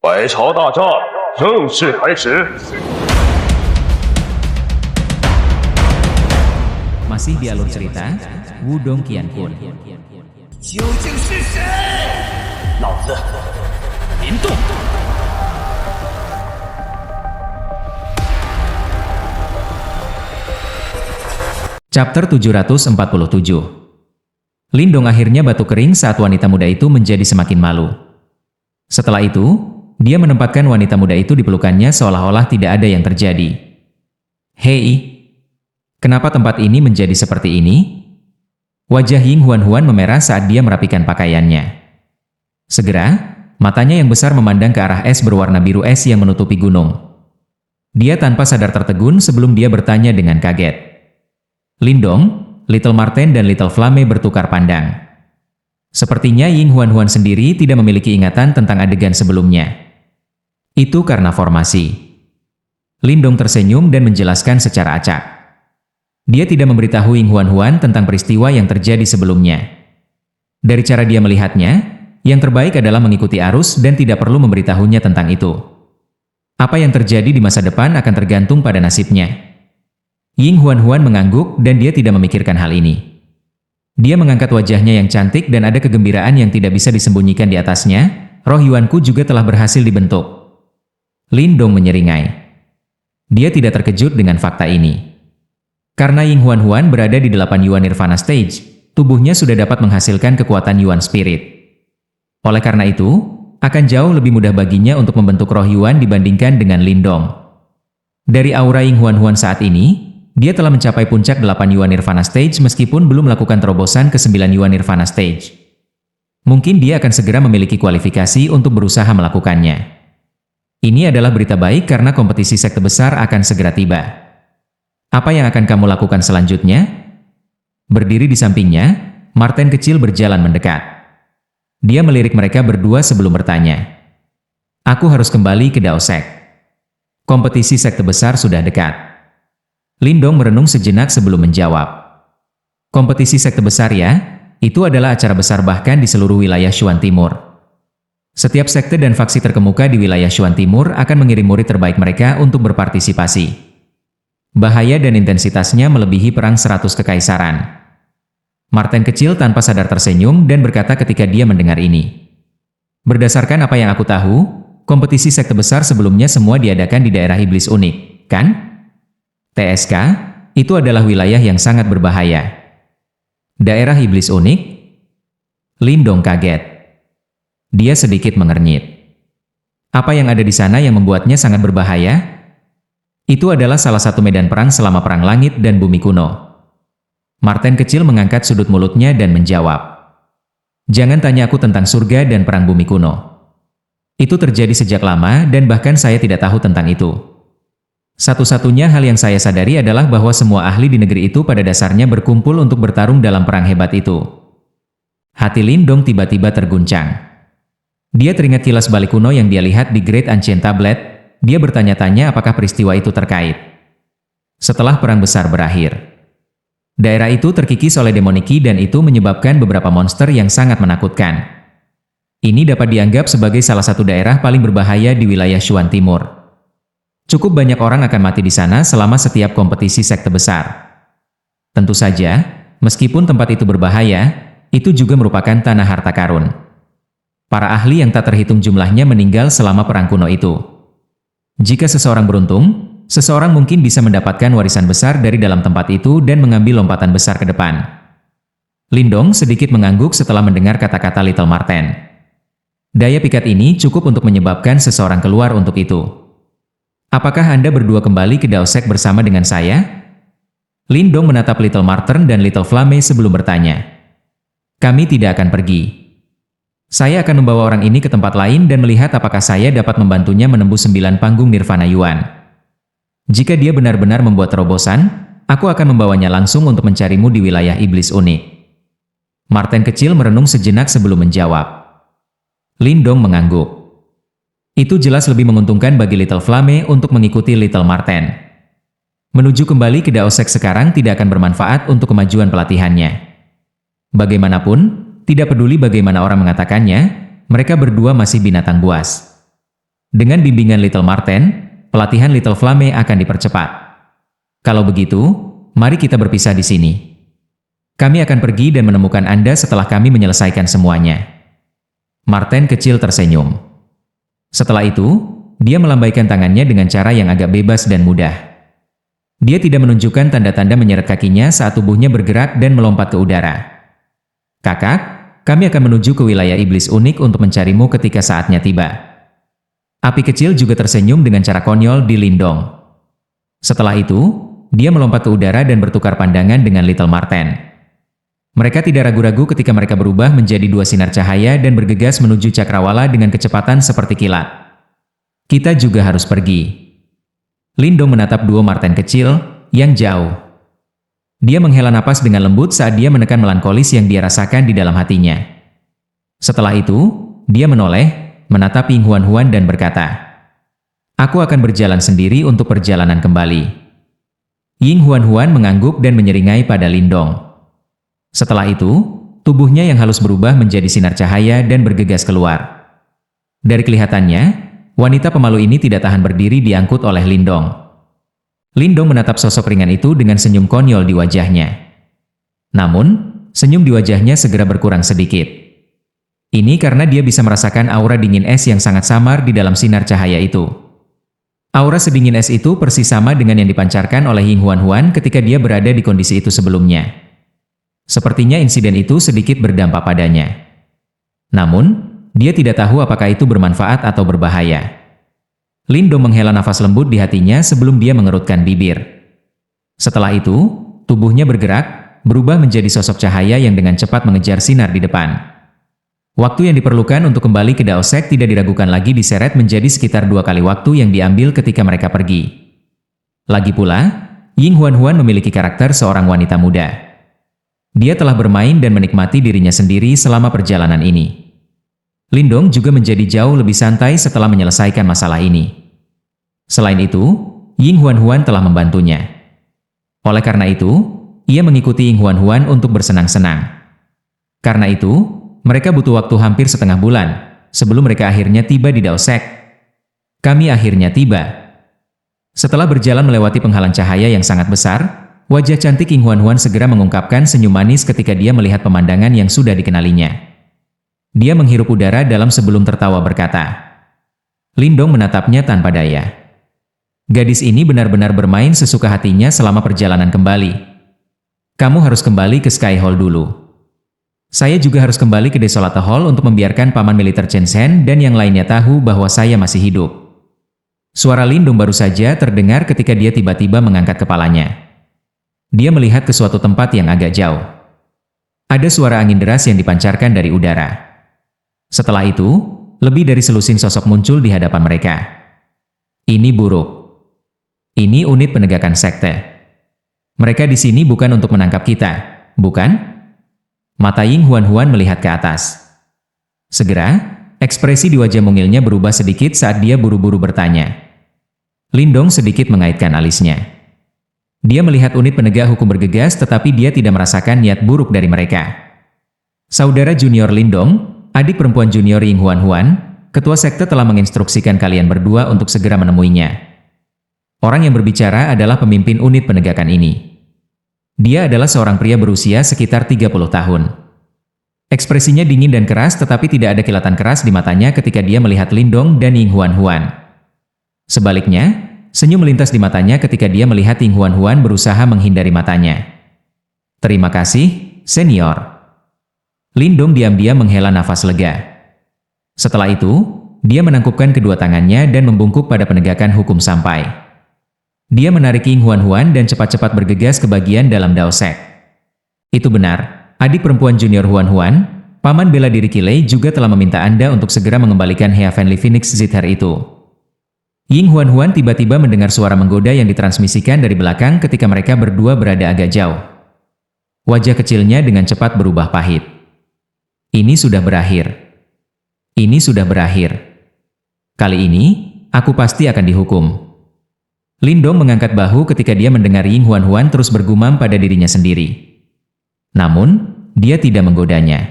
百朝大战正式开始。 Masih di alur cerita Wudong Qianpun. 究竟是谁？老子林动。 Chapter 747. Lindong akhirnya batu kering saat wanita muda itu menjadi semakin malu. Setelah itu, dia menempatkan wanita muda itu di pelukannya seolah-olah tidak ada yang terjadi. Hei, kenapa tempat ini menjadi seperti ini? Wajah Ying Huan memerah saat dia merapikan pakaiannya. Segera, matanya yang besar memandang ke arah es berwarna biru es yang menutupi gunung. Dia tanpa sadar tertegun sebelum dia bertanya dengan kaget. Lindong, Little Marten dan Little Flame bertukar pandang. Sepertinya Ying Huan sendiri tidak memiliki ingatan tentang adegan sebelumnya. Itu karena formasi. Lindong tersenyum dan menjelaskan secara acak. Dia tidak memberitahu Ying Huan tentang peristiwa yang terjadi sebelumnya. Dari cara dia melihatnya, yang terbaik adalah mengikuti arus dan tidak perlu memberitahunya tentang itu. Apa yang terjadi di masa depan akan tergantung pada nasibnya. Ying Huan mengangguk dan dia tidak memikirkan hal ini. Dia mengangkat wajahnya yang cantik dan ada kegembiraan yang tidak bisa disembunyikan di atasnya. Roh Yuanku juga telah berhasil dibentuk. Lindong menyeringai. Dia tidak terkejut dengan fakta ini. Karena Ying Huan berada di 8 Yuan Nirvana Stage, tubuhnya sudah dapat menghasilkan kekuatan Yuan Spirit. Oleh karena itu, akan jauh lebih mudah baginya untuk membentuk roh Yuan dibandingkan dengan Lindong. Dari aura Ying Huan saat ini, dia telah mencapai puncak 8 Yuan Nirvana Stage meskipun belum melakukan terobosan ke 9 Yuan Nirvana Stage. Mungkin dia akan segera memiliki kualifikasi untuk berusaha melakukannya. Ini adalah berita baik karena kompetisi sekte besar akan segera tiba. Apa yang akan kamu lakukan selanjutnya? Berdiri di sampingnya, Marten kecil berjalan mendekat. Dia melirik mereka berdua sebelum bertanya. Aku harus kembali ke Dao Sek. Kompetisi sekte besar sudah dekat. Lindong merenung sejenak sebelum menjawab. Kompetisi sekte besar ya? Itu adalah acara besar bahkan di seluruh wilayah Shuan Timur. Setiap sekte dan faksi terkemuka di wilayah Shuan Timur akan mengirim murid terbaik mereka untuk berpartisipasi. Bahaya dan intensitasnya melebihi perang 100 kekaisaran. Marten kecil tanpa sadar tersenyum dan berkata ketika dia mendengar ini. Berdasarkan apa yang aku tahu, kompetisi sekte besar sebelumnya semua diadakan di daerah iblis unik, kan? TSK, itu adalah wilayah yang sangat berbahaya. Daerah iblis unik? Lindong kaget. Dia sedikit mengernyit. Apa yang ada di sana yang membuatnya sangat berbahaya? Itu adalah salah satu medan perang selama Perang Langit dan Bumi Kuno. Marten kecil mengangkat sudut mulutnya dan menjawab. Jangan tanya aku tentang surga dan Perang Bumi Kuno. Itu terjadi sejak lama dan bahkan saya tidak tahu tentang itu. Satu-satunya hal yang saya sadari adalah bahwa semua ahli di negeri itu pada dasarnya berkumpul untuk bertarung dalam perang hebat itu. Hati Lindong tiba-tiba terguncang. Dia teringat kilas balik kuno yang dia lihat di Great Ancient Tablet. Dia bertanya-tanya apakah peristiwa itu terkait. Setelah perang besar berakhir, daerah itu terkikis oleh demoniki dan itu menyebabkan beberapa monster yang sangat menakutkan. Ini dapat dianggap sebagai salah satu daerah paling berbahaya di wilayah Shuan Timur. Cukup banyak orang akan mati di sana selama setiap kompetisi sekte besar. Tentu saja, meskipun tempat itu berbahaya, itu juga merupakan tanah harta karun. Para ahli yang tak terhitung jumlahnya meninggal selama perang kuno itu. Jika seseorang beruntung, seseorang mungkin bisa mendapatkan warisan besar dari dalam tempat itu dan mengambil lompatan besar ke depan. Lindong sedikit mengangguk setelah mendengar kata-kata Little Marten. Daya pikat ini cukup untuk menyebabkan seseorang keluar untuk itu. Apakah Anda berdua kembali ke Dao Sek bersama dengan saya? Lindong menatap Little Marten dan Little Flame sebelum bertanya. Kami tidak akan pergi. Saya akan membawa orang ini ke tempat lain dan melihat apakah saya dapat membantunya menembus 9 panggung Nirvana Yuan. Jika dia benar-benar membuat terobosan, aku akan membawanya langsung untuk mencarimu di wilayah iblis unik. Marten kecil merenung sejenak sebelum menjawab. Lindong mengangguk. Itu jelas lebih menguntungkan bagi Little Flame untuk mengikuti Little Marten. Menuju kembali ke Dao Sek sekarang tidak akan bermanfaat untuk kemajuan pelatihannya. Bagaimanapun, tidak peduli bagaimana orang mengatakannya, mereka berdua masih binatang buas. Dengan bimbingan Little Marten, pelatihan Little Flame akan dipercepat. Kalau begitu, mari kita berpisah di sini. Kami akan pergi dan menemukan Anda setelah kami menyelesaikan semuanya. Marten kecil tersenyum. Setelah itu, dia melambaikan tangannya dengan cara yang agak bebas dan mudah. Dia tidak menunjukkan tanda-tanda menyeret kakinya saat tubuhnya bergerak dan melompat ke udara. Kakak, kami akan menuju ke wilayah iblis unik untuk mencarimu ketika saatnya tiba. Api kecil juga tersenyum dengan cara konyol di Lindong. Setelah itu, dia melompat ke udara dan bertukar pandangan dengan Little Marten. Mereka tidak ragu-ragu ketika mereka berubah menjadi dua sinar cahaya dan bergegas menuju cakrawala dengan kecepatan seperti kilat. Kita juga harus pergi. Lindong menatap duo Marten kecil yang jauh. Dia menghela napas dengan lembut saat dia menekan melankolis yang dia rasakan di dalam hatinya. Setelah itu, dia menoleh, menatap Ying Huan dan berkata, "Aku akan berjalan sendiri untuk perjalanan kembali." Ying Huan mengangguk dan menyeringai pada Lindong. Setelah itu, tubuhnya yang halus berubah menjadi sinar cahaya dan bergegas keluar. Dari kelihatannya, wanita pemalu ini tidak tahan berdiri diangkut oleh Lindong. Lindong menatap sosok ringan itu dengan senyum konyol di wajahnya. Namun, senyum di wajahnya segera berkurang sedikit. Ini karena dia bisa merasakan aura dingin es yang sangat samar di dalam sinar cahaya itu. Aura sedingin es itu persis sama dengan yang dipancarkan oleh Ying Huan ketika dia berada di kondisi itu sebelumnya. Sepertinya insiden itu sedikit berdampak padanya. Namun, dia tidak tahu apakah itu bermanfaat atau berbahaya. Lindong menghela nafas lembut di hatinya sebelum dia mengerutkan bibir. Setelah itu, tubuhnya bergerak, berubah menjadi sosok cahaya yang dengan cepat mengejar sinar di depan. Waktu yang diperlukan untuk kembali ke Daosek tidak diragukan lagi diseret menjadi sekitar 2 kali waktu yang diambil ketika mereka pergi. Lagi pula, Ying Huan memiliki karakter seorang wanita muda. Dia telah bermain dan menikmati dirinya sendiri selama perjalanan ini. Lindong juga menjadi jauh lebih santai setelah menyelesaikan masalah ini. Selain itu, Ying Huan telah membantunya. Oleh karena itu, ia mengikuti Ying Huan untuk bersenang-senang. Karena itu, mereka butuh waktu hampir setengah bulan, sebelum mereka akhirnya tiba di Daosek. Kami akhirnya tiba. Setelah berjalan melewati penghalang cahaya yang sangat besar, wajah cantik Ying Huan segera mengungkapkan senyum manis ketika dia melihat pemandangan yang sudah dikenalinya. Dia menghirup udara dalam sebelum tertawa berkata. Lindong menatapnya tanpa daya. Gadis ini benar-benar bermain sesuka hatinya selama perjalanan kembali. Kamu harus kembali ke Sky Hall dulu. Saya juga harus kembali ke Desolate Hall untuk membiarkan paman militer Chen Zhen dan yang lainnya tahu bahwa saya masih hidup. Suara Lindong baru saja terdengar ketika dia tiba-tiba mengangkat kepalanya. Dia melihat ke suatu tempat yang agak jauh. Ada suara angin deras yang dipancarkan dari udara. Setelah itu, lebih dari selusin sosok muncul di hadapan mereka. Ini buruk. Ini unit penegakan sekte. Mereka di sini bukan untuk menangkap kita, bukan? Mata Ying Huan melihat ke atas. Segera, ekspresi di wajah mungilnya berubah sedikit saat dia buru-buru bertanya. Lindong sedikit mengaitkan alisnya. Dia melihat unit penegak hukum bergegas tetapi dia tidak merasakan niat buruk dari mereka. Saudara junior Lindong, adik perempuan junior Ying Huan, ketua sekte telah menginstruksikan kalian berdua untuk segera menemuinya. Orang yang berbicara adalah pemimpin unit penegakan ini. Dia adalah seorang pria berusia sekitar 30 tahun. Ekspresinya dingin dan keras tetapi tidak ada kilatan keras di matanya ketika dia melihat Lindong dan Ying Huan. Sebaliknya, senyum melintas di matanya ketika dia melihat Ying Huan berusaha menghindari matanya. Terima kasih, senior. Lindong diam-diam menghela nafas lega. Setelah itu, dia menangkupkan kedua tangannya dan membungkuk pada penegakan hukum sampai. Dia menarik Ying Huan dan cepat-cepat bergegas ke bagian dalam Daosek. Itu benar, adik perempuan junior Huan, paman bela diri Kilei juga telah meminta Anda untuk segera mengembalikan Heavenly Phoenix Zither itu. Ying Huan tiba-tiba mendengar suara menggoda yang ditransmisikan dari belakang ketika mereka berdua berada agak jauh. Wajah kecilnya dengan cepat berubah pahit. Ini sudah berakhir. Ini sudah berakhir. Kali ini, aku pasti akan dihukum. Lindong mengangkat bahu ketika dia mendengar Ying Huan terus bergumam pada dirinya sendiri. Namun, dia tidak menggodanya.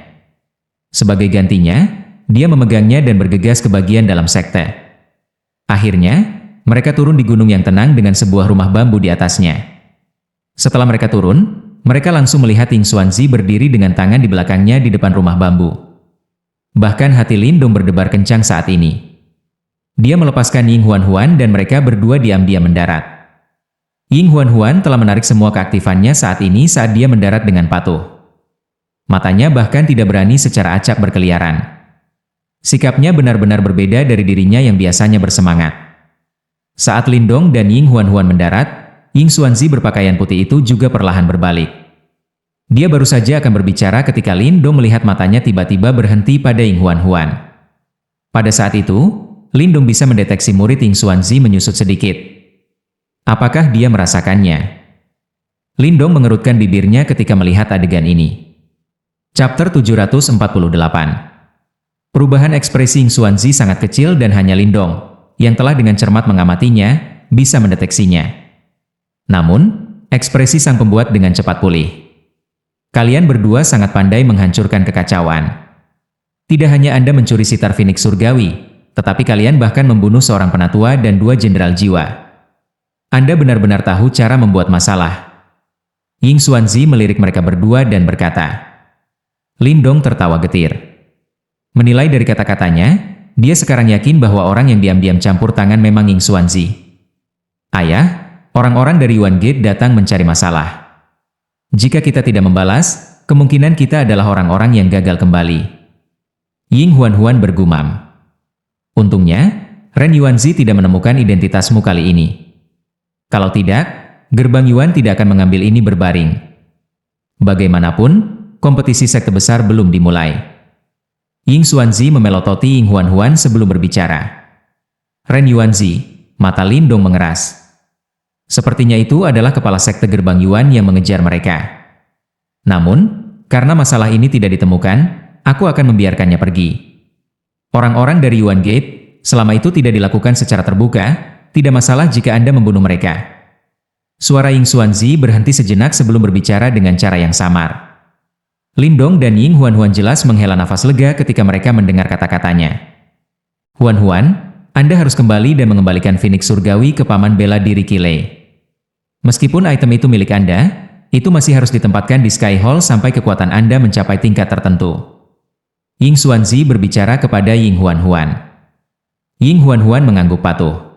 Sebagai gantinya, dia memegangnya dan bergegas ke bagian dalam sekte. Akhirnya, mereka turun di gunung yang tenang dengan sebuah rumah bambu di atasnya. Setelah mereka turun, mereka langsung melihat Ying Xuanzi berdiri dengan tangan di belakangnya di depan rumah bambu. Bahkan hati Lindong berdebar kencang saat ini. Dia melepaskan Ying Huan-Huan dan mereka berdua diam-diam mendarat. Ying Huan-Huan telah menarik semua keaktifannya saat ini saat dia mendarat dengan patuh. Matanya bahkan tidak berani secara acak berkeliaran. Sikapnya benar-benar berbeda dari dirinya yang biasanya bersemangat. Saat Lindong dan Ying Huan-Huan mendarat, Ying Xuanzi berpakaian putih itu juga perlahan berbalik. Dia baru saja akan berbicara ketika Lindong melihat matanya tiba-tiba berhenti pada Ying Huan-Huan. Pada saat itu, Lindong bisa mendeteksi murid Ying Xuanzi menyusut sedikit. Apakah dia merasakannya? Lindong mengerutkan bibirnya ketika melihat adegan ini. Chapter 748. Perubahan ekspresi Ying Xuanzi sangat kecil dan hanya Lindong, yang telah dengan cermat mengamatinya, bisa mendeteksinya. Namun, ekspresi sang pembuat dengan cepat pulih. Kalian berdua sangat pandai menghancurkan kekacauan. Tidak hanya Anda mencuri sitar Phoenix Surgawi, tetapi kalian bahkan membunuh seorang penatua dan 2 jenderal jiwa. Anda benar-benar tahu cara membuat masalah. Ying Xuanzi melirik mereka berdua dan berkata. Lindong tertawa getir. Menilai dari kata-katanya, dia sekarang yakin bahwa orang yang diam-diam campur tangan memang Ying Xuanzi. Ayah, orang-orang dari Yuan Gate datang mencari masalah. Jika kita tidak membalas, kemungkinan kita adalah orang-orang yang gagal kembali. Ying Huan-Huan bergumam. Untungnya, Ren Yuanzi tidak menemukan identitasmu kali ini. Kalau tidak, gerbang Yuan tidak akan mengambil ini berbaring. Bagaimanapun, kompetisi sekte besar belum dimulai. Ying Xuanzi memelototi Ying Huan-Huan sebelum berbicara. Ren Yuanzi, mata Lindong mengeras. Sepertinya itu adalah kepala sekte gerbang Yuan yang mengejar mereka. Namun, karena masalah ini tidak ditemukan, aku akan membiarkannya pergi. Orang-orang dari Yuan Gate, selama itu tidak dilakukan secara terbuka, tidak masalah jika Anda membunuh mereka. Suara Ying Xuanzi berhenti sejenak sebelum berbicara dengan cara yang samar. Lindong dan Ying Huan-Huan jelas menghela nafas lega ketika mereka mendengar kata-katanya. Huan-Huan, Anda harus kembali dan mengembalikan Phoenix Surgawi ke paman bela diri Qilei. Meskipun item itu milik Anda, itu masih harus ditempatkan di Sky Hall sampai kekuatan Anda mencapai tingkat tertentu. Ying Xuanzi berbicara kepada Ying Huan-Huan. Ying Huan-Huan mengangguk patuh.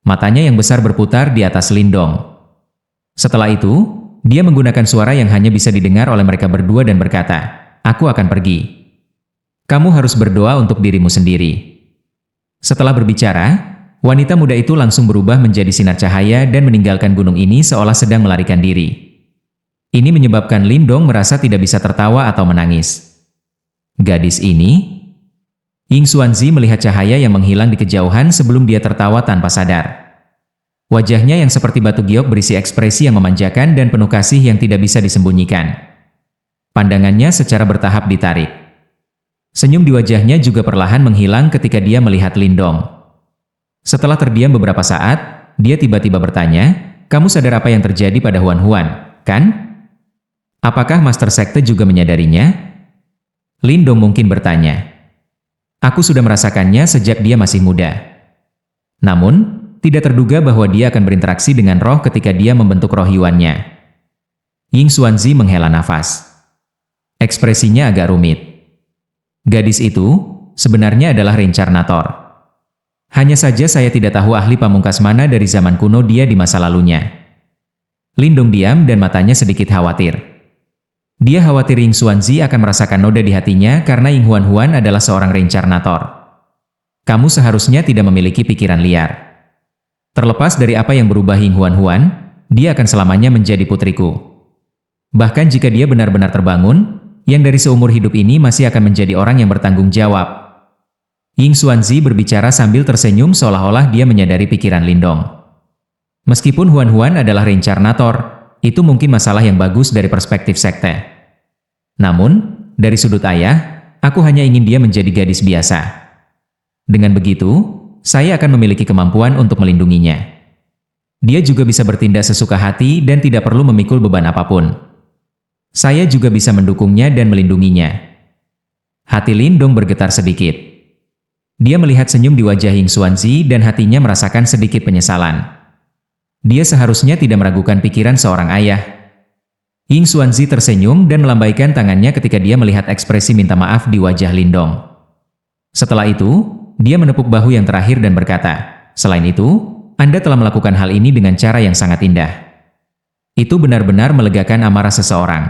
Matanya yang besar berputar di atas Lindong. Setelah itu, dia menggunakan suara yang hanya bisa didengar oleh mereka berdua dan berkata, "Aku akan pergi. Kamu harus berdoa untuk dirimu sendiri." Setelah berbicara, wanita muda itu langsung berubah menjadi sinar cahaya dan meninggalkan gunung ini seolah sedang melarikan diri. Ini menyebabkan Lindong merasa tidak bisa tertawa atau menangis. Gadis ini? Ying Xuanzi melihat cahaya yang menghilang di kejauhan sebelum dia tertawa tanpa sadar. Wajahnya yang seperti batu giok berisi ekspresi yang memanjakan dan penuh kasih yang tidak bisa disembunyikan. Pandangannya secara bertahap ditarik. Senyum di wajahnya juga perlahan menghilang ketika dia melihat Lindong. Setelah terdiam beberapa saat, dia tiba-tiba bertanya, "Kamu sadar apa yang terjadi pada Huan-Huan, kan? Apakah Master Sekte juga menyadarinya?" Lindong mungkin bertanya. "Aku sudah merasakannya sejak dia masih muda." Namun, tidak terduga bahwa dia akan berinteraksi dengan roh ketika dia membentuk roh Yuan-nya. Ying Xuanzi menghela nafas. Ekspresinya agak rumit. Gadis itu sebenarnya adalah reinkarnator. Hanya saja saya tidak tahu ahli pamungkas mana dari zaman kuno dia di masa lalunya. Lindong diam dan matanya sedikit khawatir. Dia khawatir Ying Xuanzi akan merasakan noda di hatinya karena Ying Huan-Huan adalah seorang reinkarnator. Kamu seharusnya tidak memiliki pikiran liar. Terlepas dari apa yang berubah Ying Huan-Huan, dia akan selamanya menjadi putriku. Bahkan jika dia benar-benar terbangun, yang dari seumur hidup ini masih akan menjadi orang yang bertanggung jawab. Ying Xuanzi berbicara sambil tersenyum seolah-olah dia menyadari pikiran Lindong. Meskipun Huan-Huan adalah reinkarnator, itu mungkin masalah yang bagus dari perspektif sekte. Namun, dari sudut ayah, aku hanya ingin dia menjadi gadis biasa. Dengan begitu, saya akan memiliki kemampuan untuk melindunginya. Dia juga bisa bertindak sesuka hati dan tidak perlu memikul beban apapun. Saya juga bisa mendukungnya dan melindunginya. Hati Lindong bergetar sedikit. Dia melihat senyum di wajah Ying Xuanzi dan hatinya merasakan sedikit penyesalan. Dia seharusnya tidak meragukan pikiran seorang ayah. Ying Xuanzi tersenyum dan melambaikan tangannya ketika dia melihat ekspresi minta maaf di wajah Lindong. Setelah itu, dia menepuk bahu yang terakhir dan berkata, "Selain itu, Anda telah melakukan hal ini dengan cara yang sangat indah. Itu benar-benar melegakan amarah seseorang.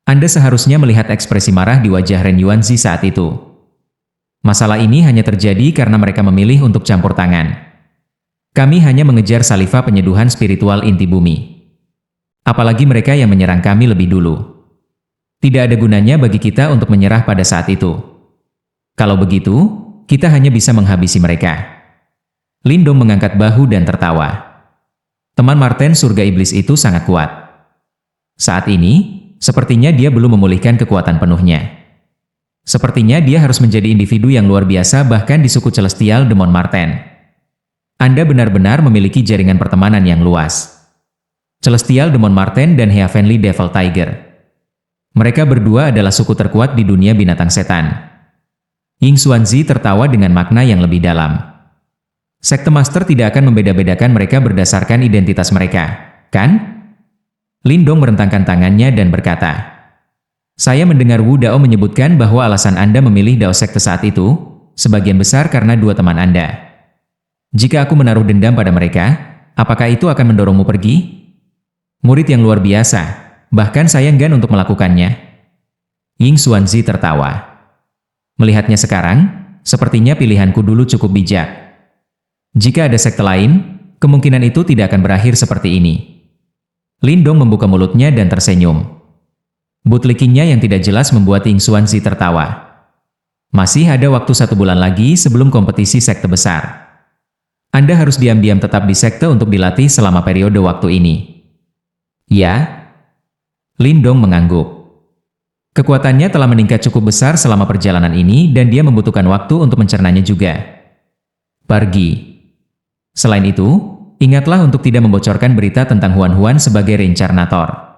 Anda seharusnya melihat ekspresi marah di wajah Ren Yuanzi saat itu. Masalah ini hanya terjadi karena mereka memilih untuk campur tangan. Kami hanya mengejar salifah penyeduhan spiritual inti bumi. Apalagi mereka yang menyerang kami lebih dulu. Tidak ada gunanya bagi kita untuk menyerah pada saat itu. Kalau begitu, kita hanya bisa menghabisi mereka." Lindong mengangkat bahu dan tertawa. Teman Marten surga iblis itu sangat kuat. Saat ini, sepertinya dia belum memulihkan kekuatan penuhnya. Sepertinya dia harus menjadi individu yang luar biasa bahkan di suku Celestial Demon Marten. Anda benar-benar memiliki jaringan pertemanan yang luas. Celestial Demon Marten dan Heavenly Devil Tiger. Mereka berdua adalah suku terkuat di dunia binatang setan. Ying Xuanzi tertawa dengan makna yang lebih dalam. Sekte Master tidak akan membeda-bedakan mereka berdasarkan identitas mereka, kan? Lindong merentangkan tangannya dan berkata, "Saya mendengar Wu Dao menyebutkan bahwa alasan Anda memilih Dao Sekte saat itu, sebagian besar karena dua teman Anda. Jika aku menaruh dendam pada mereka, apakah itu akan mendorongmu pergi? Murid yang luar biasa, bahkan saya enggan untuk melakukannya." Ying Xuanzi tertawa. Melihatnya sekarang, sepertinya pilihanku dulu cukup bijak. Jika ada sekte lain, kemungkinan itu tidak akan berakhir seperti ini. Lindong membuka mulutnya dan tersenyum. Bootlickingnya yang tidak jelas membuat Ying Xuanzi tertawa. Masih ada waktu 1 bulan lagi sebelum kompetisi sekte besar. Anda harus diam-diam tetap di sekte untuk dilatih selama periode waktu ini. Ya? Lindong mengangguk. Kekuatannya telah meningkat cukup besar selama perjalanan ini dan dia membutuhkan waktu untuk mencernanya juga. Pergi. Selain itu, ingatlah untuk tidak membocorkan berita tentang Huan-Huan sebagai reinkarnator.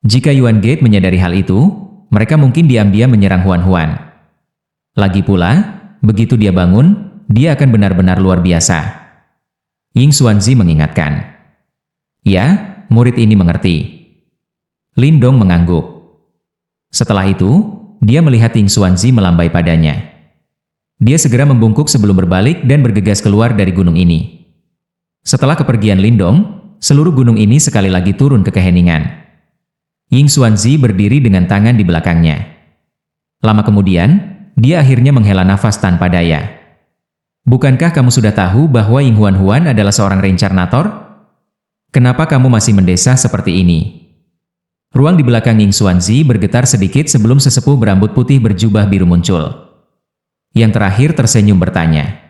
Jika Yuan Gate menyadari hal itu, mereka mungkin diam-diam menyerang Huan-Huan. Lagi pula, begitu dia bangun, dia akan benar-benar luar biasa. Ying Xuanzi mengingatkan. Ya, murid ini mengerti. Lindong mengangguk. Setelah itu, dia melihat Ying Xuanzi melambai padanya. Dia segera membungkuk sebelum berbalik dan bergegas keluar dari gunung ini. Setelah kepergian Lindong, seluruh gunung ini sekali lagi turun ke keheningan. Ying Xuanzi berdiri dengan tangan di belakangnya. Lama kemudian, dia akhirnya menghela nafas tanpa daya. Bukankah kamu sudah tahu bahwa Ying Huan-Huan adalah seorang reinkarnator? Kenapa kamu masih mendesah seperti ini? Ruang di belakang Ying Xuanzi bergetar sedikit sebelum sesepuh berambut putih berjubah biru muncul. Yang terakhir tersenyum bertanya.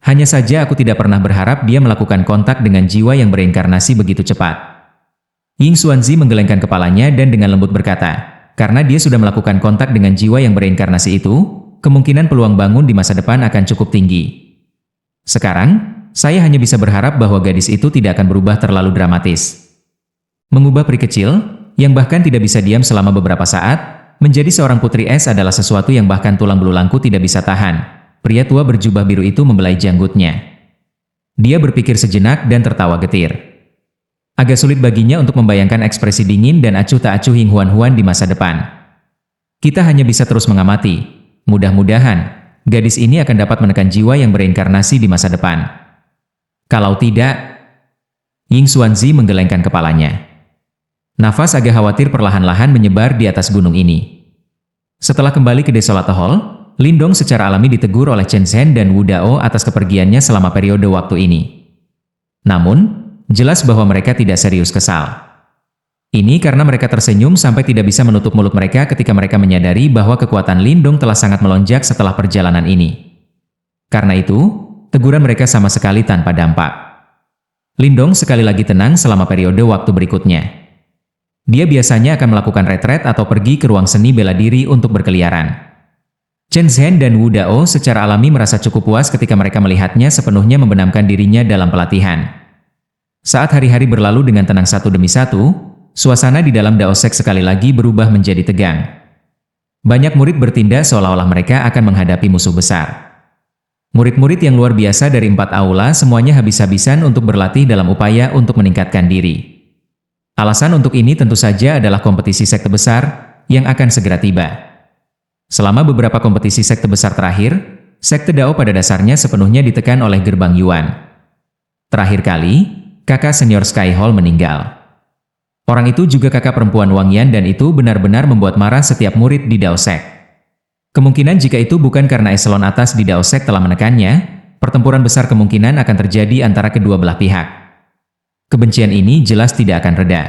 Hanya saja aku tidak pernah berharap dia melakukan kontak dengan jiwa yang bereinkarnasi begitu cepat. Ying Xuanzi menggelengkan kepalanya dan dengan lembut berkata, karena dia sudah melakukan kontak dengan jiwa yang bereinkarnasi itu, kemungkinan peluang bangun di masa depan akan cukup tinggi. Sekarang, saya hanya bisa berharap bahwa gadis itu tidak akan berubah terlalu dramatis. Mengubah peri kecil, yang bahkan tidak bisa diam selama beberapa saat, menjadi seorang putri es adalah sesuatu yang bahkan tulang belulangku tidak bisa tahan. Pria tua berjubah biru itu membelai janggutnya. Dia berpikir sejenak dan tertawa getir. Agak sulit baginya untuk membayangkan ekspresi dingin dan acuh tak acuh Ying Huan-Huan di masa depan. Kita hanya bisa terus mengamati. Mudah-mudahan, gadis ini akan dapat menekan jiwa yang bereinkarnasi di masa depan. Kalau tidak, Ying Xuanzi menggelengkan kepalanya. Nafas agak khawatir perlahan-lahan menyebar di atas gunung ini. Setelah kembali ke Desolate Hall, Lindong secara alami ditegur oleh Chen Zhen dan Wu Dao atas kepergiannya selama periode waktu ini. Namun, jelas bahwa mereka tidak serius kesal. Ini karena mereka tersenyum sampai tidak bisa menutup mulut mereka ketika mereka menyadari bahwa kekuatan Lindong telah sangat melonjak setelah perjalanan ini. Karena itu, teguran mereka sama sekali tanpa dampak. Lindong sekali lagi tenang selama periode waktu berikutnya. Dia biasanya akan melakukan retret atau pergi ke ruang seni bela diri untuk berkeliaran. Chen Zhen dan Wu Dao secara alami merasa cukup puas ketika mereka melihatnya sepenuhnya membenamkan dirinya dalam pelatihan. Saat hari-hari berlalu dengan tenang satu demi satu, suasana di dalam Dao Sek sekali lagi berubah menjadi tegang. Banyak murid bertindak seolah-olah mereka akan menghadapi musuh besar. Murid-murid yang luar biasa dari 4 aula semuanya habis-habisan untuk berlatih dalam upaya untuk meningkatkan diri. Alasan untuk ini tentu saja adalah kompetisi sekte besar yang akan segera tiba. Selama beberapa kompetisi sekte besar terakhir, sekte Dao pada dasarnya sepenuhnya ditekan oleh gerbang Yuan. Terakhir kali, kakak senior Sky Hall meninggal. Orang itu juga kakak perempuan Wang Yan dan itu benar-benar membuat marah setiap murid di Dao Sek. Kemungkinan jika itu bukan karena eselon atas di Dao Sek telah menekannya, pertempuran besar kemungkinan akan terjadi antara kedua belah pihak. Kebencian ini jelas tidak akan reda.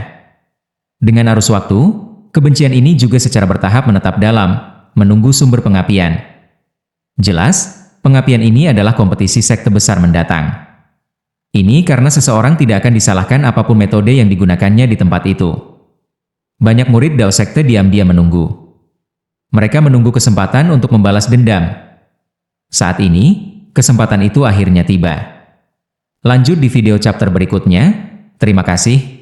Dengan arus waktu, kebencian ini juga secara bertahap menetap dalam, menunggu sumber pengapian. Jelas, pengapian ini adalah kompetisi sekte besar mendatang. Ini karena seseorang tidak akan disalahkan apapun metode yang digunakannya di tempat itu. Banyak murid Dao Sekte diam-diam menunggu. Mereka menunggu kesempatan untuk membalas dendam. Saat ini, kesempatan itu akhirnya tiba. Lanjut di video chapter berikutnya. Terima kasih.